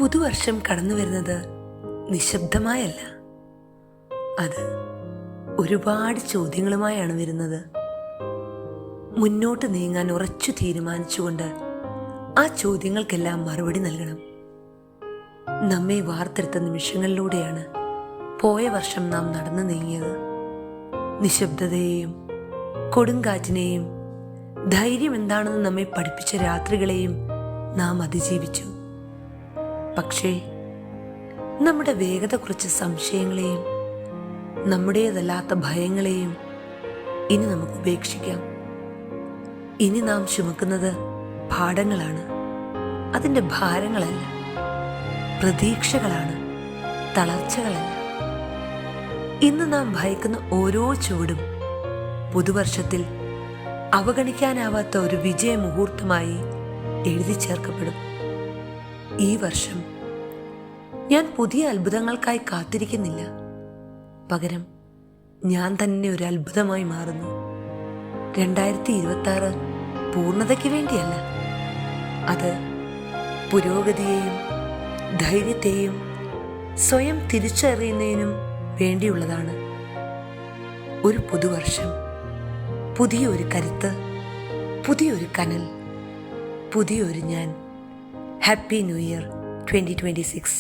പുതുവർഷം കടന്നു വരുന്നത് നിശബ്ദമായല്ല, അത് ഒരുപാട് ചോദ്യങ്ങളുമായാണ് വരുന്നത്. മുന്നോട്ട് നീങ്ങാൻ ഉറച്ചു തീരുമാനിച്ചുകൊണ്ട് ആ ചോദ്യങ്ങൾക്കെല്ലാം മറുപടി നൽകണം. നമ്മെ വാർത്തെടുത്ത നിമിഷങ്ങളിലൂടെയാണ് പോയ വർഷം നാം നടന്നു നീങ്ങിയത്. നിശബ്ദതയെയും കൊടുങ്കാറ്റിനെയും ധൈര്യം എന്താണെന്ന് നമ്മെ പഠിപ്പിച്ച രാത്രികളെയും നാം അതിജീവിച്ചു. പക്ഷേ നമ്മുടെ വേഗത കുറച്ച് സംശയങ്ങളെയും നമ്മുടേതല്ലാത്ത ഭയങ്ങളെയും ഇനി നമുക്ക് ഉപേക്ഷിക്കാം. ഇനി നാം ചുമക്കുന്നത് പാഠങ്ങളാണ്, അതിൻ്റെ ഭാരങ്ങളല്ല. പ്രതീക്ഷകളാണ്, തളർച്ചകളല്ല. ഇന്ന് നാം ഭയക്കുന്ന ഓരോ ചുവടും പുതുവർഷത്തിൽ അവഗണിക്കാനാവാത്ത ഒരു വിജയ മുഹൂർത്തമായി എഴുതി ചേർക്കപ്പെടും. ഈ വർഷം ഞാൻ പുതിയ അത്ഭുതങ്ങൾക്കായി കാത്തിരിക്കുന്നില്ല, പകരം ഞാൻ തന്നെ ഒരു അത്ഭുതമായി മാറുന്നു. 2026 പൂർണ്ണതയ്ക്ക് വേണ്ടിയല്ല, അത് പുരോഗതിയെയും ധൈര്യത്തെയും സ്വയം തിരിച്ചറിയുന്നതിനും വേണ്ടിയുള്ളതാണ്. ഒരു പുതുവർഷം, പുതിയൊരു കരുത്ത്, പുതിയൊരു കനൽ, പുതിയൊരു ഞാൻ. Happy new year 2026.